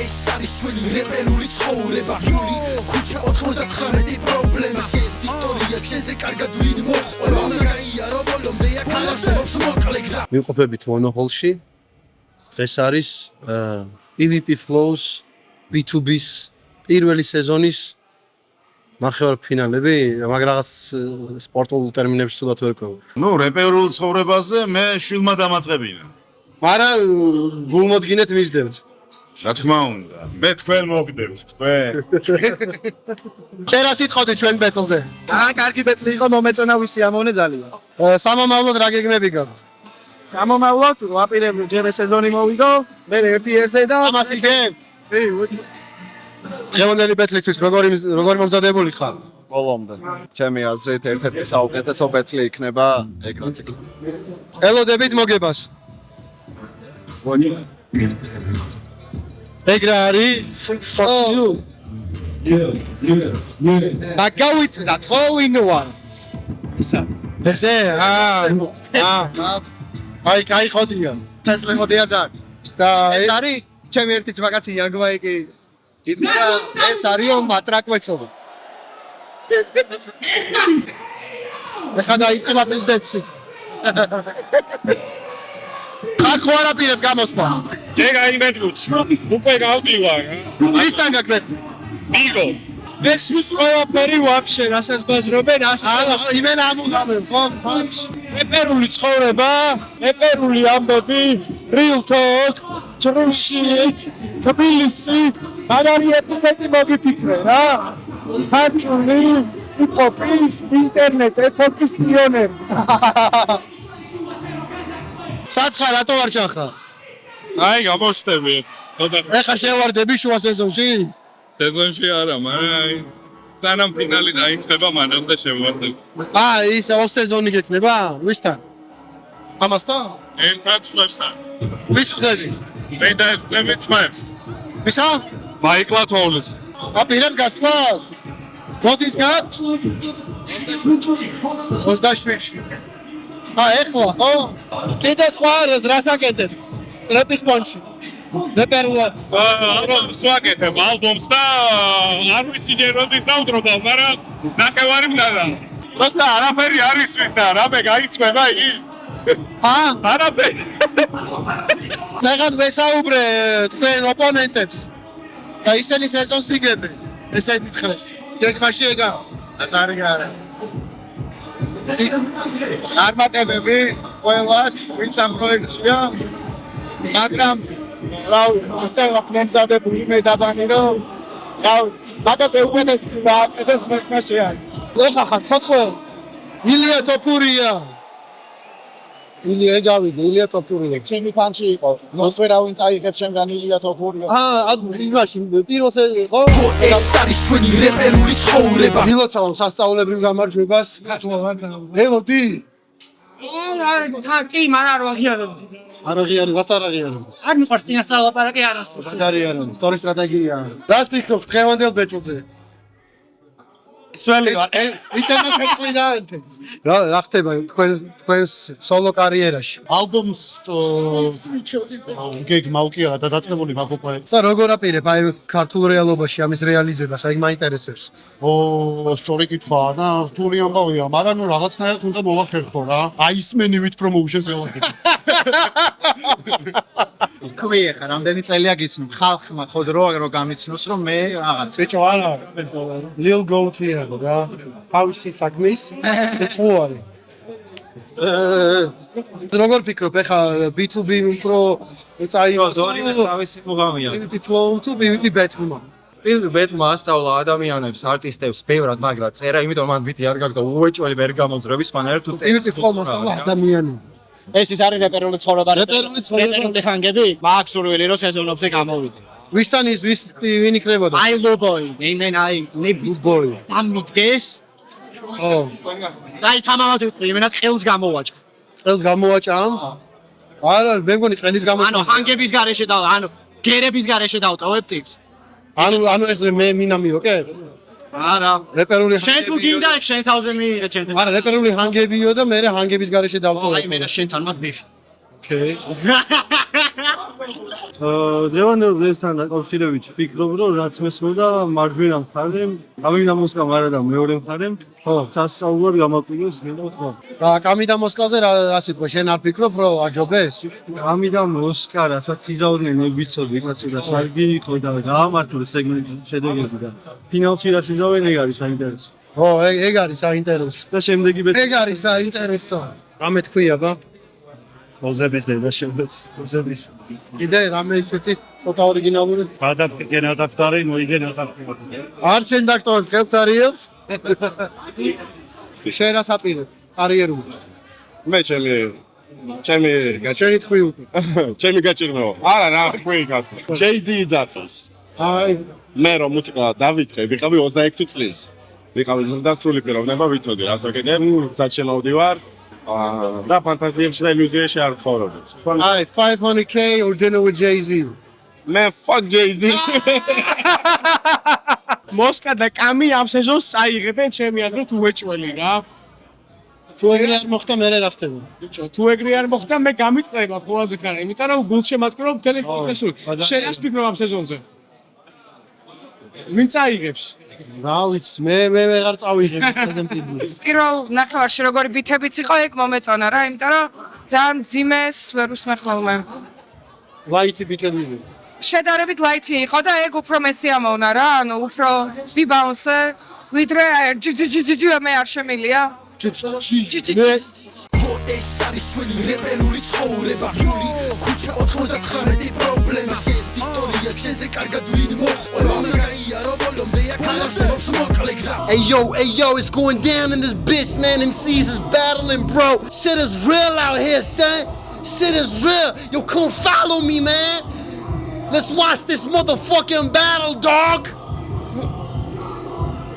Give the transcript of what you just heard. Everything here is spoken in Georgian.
ეს არის ჩვენი რეპერული ცხოვრება იული ქუჩა 99 პრობლემა შენს ისტორია შენზე კარგად ვინ მოყვება უნდა გაიარო ბოლომდე აქ არ არსებობს მოკლე გზა მივყოფებით მონოპოლში დღეს არის PvP Flows B2B-ს პირველი სეზონის ნახევარფინალები მაგრამ რაღაც სპორტულ ტერმინებში თუდად ვერ ყვევ ნუ რეპერულ ცხოვრებაზე მე შვილმა დამაწყებინა მაგრამ გულმოდგინეთ მისდევთ რა თქმა უნდა მე თქვენ მოგდებთ თქვენ წერა სიტყოდი ჩვენ ბეტლზე კარგი ბეტლი იყო მომეწონა ვისი ამოვნე ძალიან სამომავლოდ რა გეგმები გაქვთ ამომავლოდ ვაპირებ ჯერ სეზონი მოვიდო მე ერთ-ერთი და ამას იგებ დღევანდელი ბეტლისთვის როგორი მომზადებული ხარ ბოლომდე ჩემი აზრით ერთ-ერთი საუკეთესო ბეტლი იქნება ეგ რაც იქნება ელოდებით მოგებას ეგ რა არის დაგავიწყდათ ხო ვინ ვარ ესე აი კაი ხოდია თესლი მოდია ძან და ეს არის ჩემი ერთი ძმაკაცი იანგმაიკი ეს არისო მატრაკვეცობა ეხლა დაიწყება პრეზიდენტი ხალხო არაპირებ გამოსვლა ჯერ აიმეთქუჩი უკვე გავდივარ ვისთან გაქვთ მიგო ეს მის ყველაფერი ვაფშე რასაც ბაზრობენ ალო იმენ ამუღამენ ხო რეპერული ცხოვრება რეპერული ამბები real talk true shit თბილისი მაგარი ეპითეტი მოგიფიქრე რა ქართული ჰიპ-ჰოპის ინტერნეტ ეპოქის პიონერი სათხა რატო არ ჩახა აი გამოშტები ეხა შევარდები შუა სეზონში სეზონში არა მაგრამ სანამ ფინალი დაიწყება მანამდე შევარდები ის ოქ სეზონი გექნება ვისთან ამასთან ერთად სხვებთან ვის ხდები მე და ესწრები ჩვენს ვისა მაიკლა თოვლის აპირებ გასვლას მოდის გად 27-ში ეხლა ხო კიდე სხვა რას აკეთებ რეპის პონჩი რეპერულად სვაკეთებ ალბომს და არ ვიცი ჯერ როდის დავდრობა მაგრამ ნახევარი მგზავნა როცა არაფერი არ ისმის და რამე გაიწვება იგი არაფერი ნახან ვესაუბრე თქვენ ოპონენტებს და ისინი სეზონს იგებენ ესე მითხრეს გეგმაში ეგა აზარი არა წარმატებები ყველას ვინც ამ პროექტშია მაგრამ რავი ასე ვაფრთხილებული მე დაბანი რომ რავი მაგაზე უკეთეს მეთქაშია ეხა ხარ ხოთხო ილია ტოპურია ილია გავიდე ილია ტოპურია ჩემი ფანჩი იყო ნოსვერავინ წაიღებს ჩემგან ილია ტოპურია იმაში პიროსე იყო ეს არის ჩვენი რეპერული ცხოვრება ილოცავ სასწაულებრივ გამარჯვებას ელოდი კი მაგრამ არ ვაღიარებდი არაღიარი რაც არაღიარი არ მიყვარს წინასწარ ლაპარაკი არასდროს არაღიარი სწორი სტრატეგია რას ფიქრობ დღევანდელ ბეჭდზე სველი იტანას ხეთყლიდან რა ხდება თქვენს სოლო კარიერაში ალბომს გეგმა უკია და დაწყებული მაგოყვა და როგორ აპირებ აი ქართულ რეალობაში ამის რეალიზებას აი მაინტერესებს სწორი კითხვაა და რთული ამბავია მაგრამ ნუ რაღაცნაირად უნდა მოვახერხო რა აისმენი with promotions ელოდები თქვი ხა რამდენი წელია გიცნობ ხალხმა ხო რო გამიცნოს რომ მე რაღაც ბიჭო არა Lil Goatია რა თავისი საქმის ეთხუარი როგორ ფიქრობ ეხა B2B უფრო წაიღო ზონის თავისი მუღამია Flow to PvP Batman PvP Batman ასწავლა ადამიანებს არტისტებს ბევრად მაგრამ წერა იმიტომ მან ვიტი არ გაქვს და უეჭველი ვერ გამოძრების მანერ თუ PvP Flow მასწავლა ადამიანი ეს ის არის რეპერული ცხოვრება რეპერული ხანგები მაქვს სურვილი რომ სეზონებზე გამოვიდე ვისთან ის ვინ იქნებოდა აი ლობოი აი ნების ბოი ამიდგეს აი თამამად ვიყრი მენა ყელს გამოვაჭა ყელს გამოვაჭამ არა მე მგონი ყელის გამოჭა ანუ ხანგების გარეშე და ანუ გერების გარეშე დავტოვებ ტიპს ანუ ეს მე მინამიო კე არა რეპერული შენ თუ გინდა შენ თავზე მიიღე ჩემთან არა რეპერული ჰანგებიო და მე ჰანგების გარეშე დავტოვებ აი მე შენთან მაგ ბიფი ოკეი დღევანდელ დღესთან დაკავშირებით ვფიქრობ, რომ რაც მესმოდა მარჯვენა მხარემ, კამიდა მოსკა არა და მეორე მხარემ, ხო, სასწაულად გამაკვირვებს მინდა ვთქვა. და კამიდა მოსკაზე რა სიტყვა შენ არ ფიქრობ რომ აჯობეს? კამიდა მოსკა, რასაც იზავდნენ ვიცოდი, კაცი და კარგი იყო და გაამართლეს სეგმენტი შედეგები და ფინალში რაც იზავენ ეგ არის საინტერესო. ო, ეგ არის საინტერესო. და შემდეგი ეგ არის საინტერესო. რამე თქვია ბა? ოზების დედა შემდეგ. ოზების. კიდე რამე ისეთი ცოტა ორიგინალური? გადაგკენა დაქტარი, მოიგენა დაქტარი. არ შენ დაქტორი ხელს არიელს? შენ რა საპირე? კარიერული. მე ჩემი შენი თქვი უკვე. ჩემი გაჭირნო. არა რა თქვი გაკეთე. Jay-Z იძახოს. აი, მე რომ მუსიკა დავიწყე, ვიყავი 26 წლის. ვიყავი დასრული პიროვნება ვიცოდი რა ვაკეთებ, სად შემოვდივარ. და ფანტაზიებში და ილუზიაში არ ცხოვრობ. აი 500k or dinner with Jay-Z. მე fuck Jay-Z. მოსკა და კამი ამ სეზონს წაიღებენ ჩემი აზრით უეჭველი რა. თუ ეგრე არ მოხდა მე რა ხდება? ბიჭო, თუ ეგრე არ მოხდა მე გამიტყება ხოლმე ხარ, იმიტომ რომ გულშემატკივრობ მთელი პროფესორი. შენ რას ფიქრობ ამ სეზონზე? ვინ წაიღებს? რა ვიცი, მე ვეღარ წავიღებ ესენ ფილმს. პირველ ნახევარში როგორი ბითებიც იყო, ეგ მომეწონა რა, იმიტომ რომ ძალიან ძიმეს ვერ უსმენ ხოლმე. ლაითი ბიტები. შედარებით ლაითი იყო და ეგ უფრო მესიამოვნა რა, ანუ უფრო ვიბაუნსე, ვიდრე ჯიჯიჯიჯი მე არ შემილია. მე ეს არის ჩვენი რეპერული ცხოვრება იული ქუჩა 99 პრობლემა შენს ისტორია შენზე კარგად ვინ მოხვევა მაგაია ბოლომდე აქ არ არსებობს მოკლე გზა Hey yo, it's going down in this bitch, man. MCs is battling, bro. Shit is real out here, son. Shit is real. Yo, come follow me, man. Let's watch this motherfucking battle, dog.